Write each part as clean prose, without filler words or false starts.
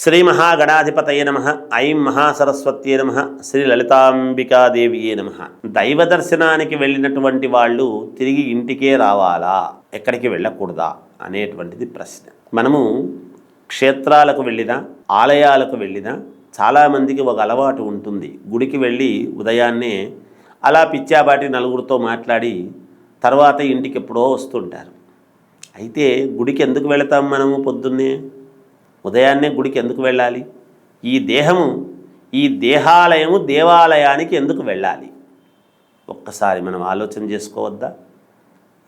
శ్రీ మహాగణాధిపతయ నమః. ఐం మహాసరస్వత్యే నమః. శ్రీ లలితాంబికాదేవియే నమః. దైవ దర్శనానికి వెళ్ళినటువంటి వాళ్ళు తిరిగి ఇంటికే రావాలా, ఎక్కడికి వెళ్ళకూడదా అనేటువంటిది ప్రశ్న. మనము క్షేత్రాలకు వెళ్ళినా, ఆలయాలకు వెళ్ళినా చాలామందికి ఒక అలవాటు ఉంటుంది. గుడికి వెళ్ళి ఉదయాన్నే అలా పిచ్చాబాటి నలుగురితో మాట్లాడి తర్వాత ఇంటికి ఎప్పుడో వస్తుంటారు. అయితే గుడికి ఎందుకు వెళతాం మనము? పొద్దున్నే ఉదయాన్నే గుడికి ఎందుకు వెళ్ళాలి? ఈ దేహము, ఈ దేహాలయము దేవాలయానికి ఎందుకు వెళ్ళాలి? ఒక్కసారి మనం ఆలోచన చేసుకోవద్దా?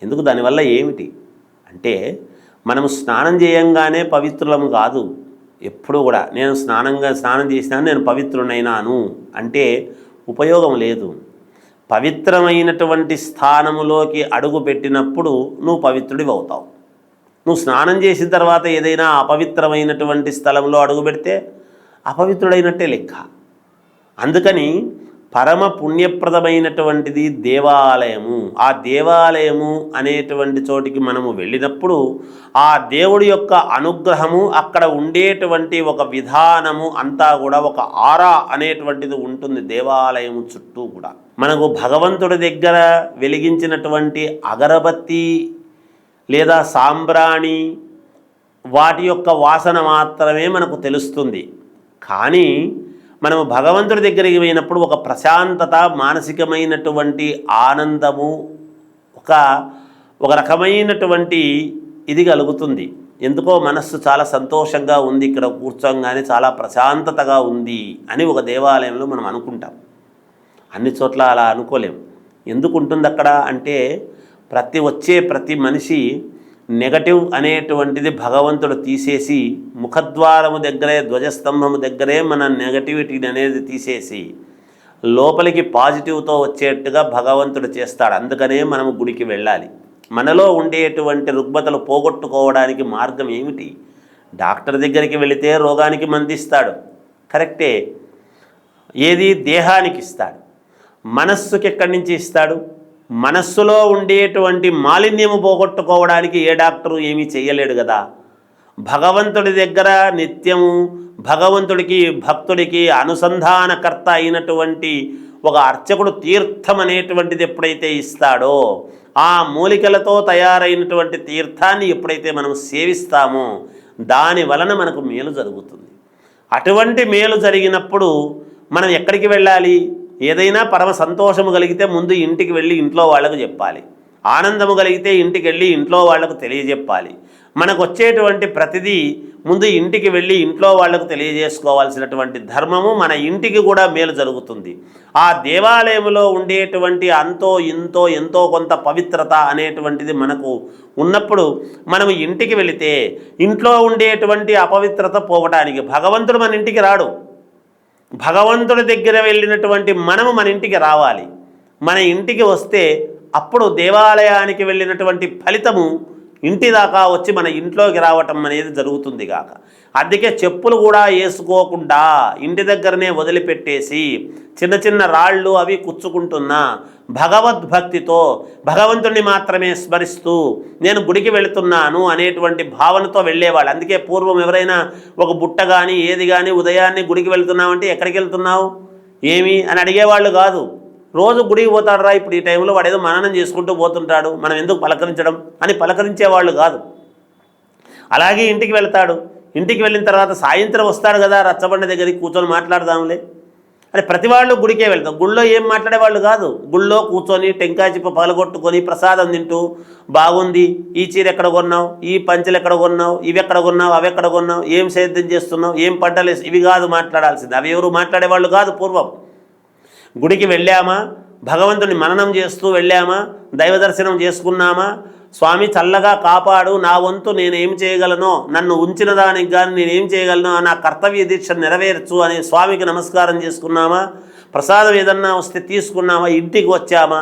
ఎందుకు? దానివల్ల ఏమిటి అంటే, మనము స్నానం చేయంగానే పవిత్రులము కాదు. ఎప్పుడు కూడా నేను స్నానం చేసినాను, నేను పవిత్రునైనాను అంటే ఉపయోగం లేదు. పవిత్రమైనటువంటి స్థానములోకి అడుగు పెట్టినప్పుడు నువ్వు పవిత్రుడివి అవుతావు. నువ్వు స్నానం చేసిన తర్వాత ఏదైనా అపవిత్రమైనటువంటి స్థలంలో అడుగు పెడితే అపవిత్రుడైనట్టే లెక్క. అందుకని పరమ పుణ్యప్రదమైనటువంటిది దేవాలయము. ఆ దేవాలయము అనేటువంటి చోటికి మనము వెళ్ళినప్పుడు ఆ దేవుడి యొక్క అనుగ్రహము, అక్కడ ఉండేటువంటి ఒక విధానము అంతా కూడా ఒక ఆరా అనేటువంటిది ఉంటుంది దేవాలయము చుట్టూ కూడా. మనకు భగవంతుడి దగ్గర వెలిగించినటువంటి అగరబత్తి లేదా సాంబ్రాణి వాటి యొక్క వాసన మాత్రమే మనకు తెలుస్తుంది. కానీ మనము భగవంతుడి దగ్గరికి పోయినప్పుడు ఒక ప్రశాంతత, మానసికమైనటువంటి ఆనందము, ఒక రకమైనటువంటి ఇది కలుగుతుంది. ఎందుకో మనస్సు చాలా సంతోషంగా ఉంది, ఇక్కడ కూర్చోగానే చాలా ప్రశాంతతగా ఉంది అని ఒక దేవాలయంలో మనం అనుకుంటాం. అన్ని చోట్ల అలా అనుకోలేం. ఎందుకు ఉంటుంది అక్కడ అంటే, ప్రతి మనిషి నెగటివ్ అనేటువంటిది భగవంతుడు తీసేసి ముఖద్వారము దగ్గరే, ధ్వజస్తంభము దగ్గరే మన నెగటివిటీని అనేది తీసేసి లోపలికి పాజిటివ్తో వచ్చేట్టుగా భగవంతుడు చేస్తాడు. అందుకనే మనము గుడికి వెళ్ళాలి. మనలో ఉండేటువంటి రుగ్మతలు పోగొట్టుకోవడానికి మార్గం ఏమిటి? డాక్టర్ దగ్గరికి వెళితే రోగానికి మందిస్తాడు, కరెక్టే. ఏది? దేహానికి ఇస్తాడు. మనస్సుకి ఎక్కడి నుంచి ఇస్తాడు? మనస్సులో ఉండేటువంటి మాలిన్యము పోగొట్టుకోవడానికి ఏ డాక్టరు ఏమీ చెయ్యలేడు కదా. భగవంతుడి దగ్గర నిత్యము భగవంతుడికి, భక్తుడికి అనుసంధానకర్త అయినటువంటి ఒక అర్చకుడు తీర్థం అనేటువంటిది ఎప్పుడైతే ఇస్తాడో, ఆ మూలికలతో తయారైనటువంటి తీర్థాన్ని ఎప్పుడైతే మనం సేవిస్తామో దాని వలన మనకు మేలు జరుగుతుంది. అటువంటి మేలు జరిగినప్పుడు మనం ఎక్కడికి వెళ్ళాలి? ఏదైనా పరమ సంతోషము కలిగితే ముందు ఇంటికి వెళ్ళి ఇంట్లో వాళ్ళకు చెప్పాలి. ఆనందము కలిగితే ఇంటికి వెళ్ళి ఇంట్లో వాళ్లకు తెలియజెప్పాలి. మనకు వచ్చేటువంటి ప్రతిదీ ముందు ఇంటికి వెళ్ళి ఇంట్లో వాళ్లకు తెలియజేసుకోవాల్సినటువంటి ధర్మము మన ఇంటికి కూడా మేలు జరుగుతుంది. ఆ దేవాలయంలో ఉండేటువంటి అంతో ఇంతో ఎంతో కొంత పవిత్రత అనేటువంటిది మనకు ఉన్నప్పుడు మనము ఇంటికి వెళితే ఇంట్లో ఉండేటువంటి అపవిత్రత పోవడానికి, భగవంతుడు మన ఇంటికి రాడు, భగవంతుడి దగ్గర వెళ్ళినటువంటి మనము మన ఇంటికి రావాలి. మన ఇంటికి వస్తే అప్పుడు దేవాలయానికి వెళ్ళినటువంటి ఫలితము ఇంటి దాకా వచ్చి మన ఇంట్లోకి రావటం అనేది జరుగుతుంది కాక. అందుకే చెప్పులు కూడా వేసుకోకుండా ఇంటి దగ్గరనే వదిలిపెట్టేసి చిన్న చిన్న రాళ్ళు అవి కుచ్చుకుంటున్నా భగవద్భక్తితో భగవంతుడిని మాత్రమే స్మరిస్తూ నేను గుడికి వెళుతున్నాను అనేటువంటి భావనతో వెళ్ళేవాళ్ళు. అందుకే పూర్వం ఎవరైనా ఒక బుట్ట కానీ ఏది కానీ ఉదయాన్నే గుడికి వెళ్తున్నామంటే ఎక్కడికి వెళ్తున్నావు, ఏమి అని అడిగేవాళ్ళు కాదు. రోజు గుడికి పోతాడు రా, ఇప్పుడు ఈ టైంలో వాడు ఏదో మననం చేసుకుంటూ పోతుంటాడు, మనం ఎందుకు పలకరించడం అని పలకరించేవాళ్ళు కాదు. అలాగే ఇంటికి వెళ్తాడు, ఇంటికి వెళ్ళిన తర్వాత సాయంత్రం వస్తాడు కదా, రచ్చబండ దగ్గరికి కూర్చొని మాట్లాడదాంలే అని ప్రతి వాళ్ళు గుడికే వెళ్తాం. గుళ్ళో ఏం మాట్లాడేవాళ్ళు కాదు. గుళ్ళో కూర్చొని టెంకాయ చిప్ప పగలగొట్టుకొని ప్రసాదం తింటూ, బాగుంది, ఈ చీర ఎక్కడ కొన్నావు, ఈ పంచెలు ఎక్కడ కొన్నావు, ఇవి ఎక్కడ కొన్నావు, అవి ఎక్కడ కొన్నావు, ఏం సేద్యం చేస్తున్నావు, ఏం పంటలు, ఇవి కాదు మాట్లాడాల్సింది. అవి ఎవరు మాట్లాడేవాళ్ళు కాదు పూర్వం. గుడికి వెళ్ళామా, భగవంతుని మననం చేస్తూ వెళ్ళామా, దైవ దర్శనం చేసుకున్నామా, స్వామి చల్లగా కాపాడు, నా వంతు నేనేం చేయగలనో, నన్ను ఉంచిన దానికి కానీ నేనేం చేయగలనో, నా కర్తవ్య దీక్ష నెరవేర్చు అని స్వామికి నమస్కారం చేసుకున్నామా, ప్రసాదం ఏదన్నా వస్తే తీసుకున్నామా, ఇంటికి వచ్చామా,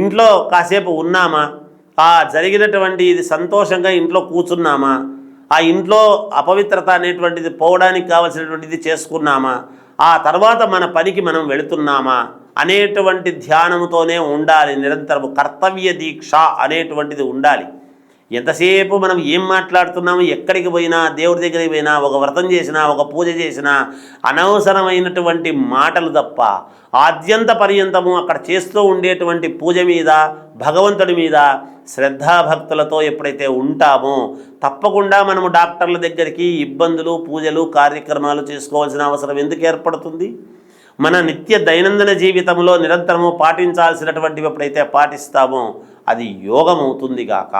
ఇంట్లో కాసేపు ఉన్నామా, ఆ జరిగినటువంటి ఇది సంతోషంగా ఇంట్లో కూర్చున్నామా, ఆ ఇంట్లో అపవిత్రత అనేటువంటిది పోవడానికి కావలసినటువంటిది చేసుకున్నామా, ఆ తర్వాత మన పనికి మనం వెళుతున్నామా అనేటువంటి ధ్యానంతోనే ఉండాలి. నిరంతరము కర్తవ్య దీక్ష అనేటువంటిది ఉండాలి. ఎంతసేపు మనం ఏం మాట్లాడుతున్నాము, ఎక్కడికి పోయినా, దేవుడి దగ్గరికి పోయినా, ఒక వ్రతం చేసినా, ఒక పూజ చేసినా అనవసరమైనటువంటి మాటలు తప్ప ఆద్యంత పర్యంతము అక్కడ చేస్తూ ఉండేటువంటి పూజ మీద, భగవంతుడి మీద శ్రద్ధాభక్తులతో ఎప్పుడైతే ఉంటామో తప్పకుండా మనము డాక్టర్ల దగ్గరికి ఇబ్బందులు, పూజలు, కార్యక్రమాలు చేసుకోవాల్సిన అవసరం ఎందుకు ఏర్పడుతుంది? మన నిత్య దైనందిన జీవితంలో నిరంతరము పాటించాల్సినటువంటివి ఎప్పుడైతే పాటిస్తామో అది యోగం అవుతుంది గాక.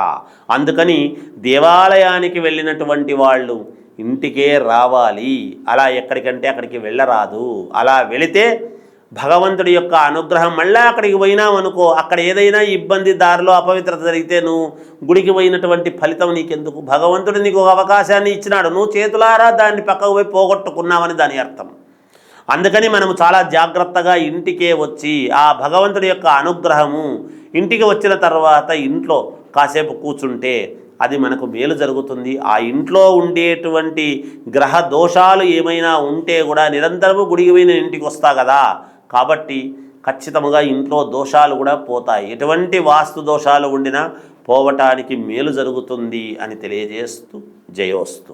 అందుకని దేవాలయానికి వెళ్ళినటువంటి వాళ్ళు ఇంటికే రావాలి, అలా ఎక్కడికంటే అక్కడికి వెళ్ళరాదు. అలా వెళితే భగవంతుడి యొక్క అనుగ్రహం, మళ్ళీ అక్కడికి పోయినామనుకో అక్కడ ఏదైనా ఇబ్బంది, దారిలో అపవిత్రత జరిగితే నువ్వు గుడికి పోయినటువంటి ఫలితం నీకెందుకు? భగవంతుడు నీకు ఒక అవకాశాన్ని ఇచ్చినాడు, నువ్వు చేతులారా దాన్ని పక్కకు పోయి పోగొట్టుకున్నావని దాని అర్థం. అందుకని మనము చాలా జాగ్రత్తగా ఇంటికే వచ్చి ఆ భగవంతుడి యొక్క అనుగ్రహము, ఇంటికి వచ్చిన తర్వాత ఇంట్లో కాసేపు కూర్చుంటే అది మనకు మేలు జరుగుతుంది. ఆ ఇంట్లో ఉండేటువంటి గ్రహ దోషాలు ఏమైనా ఉంటే కూడా నిరంతరము గుడికి పోయిన ఇంటికి వస్తా కదా, కాబట్టి ఖచ్చితంగా ఇంట్లో దోషాలు కూడా పోతాయి. ఎటువంటి వాస్తు దోషాలు ఉండినా పోవటానికి మేలు జరుగుతుంది అని తెలియజేస్తూ జయోస్తు.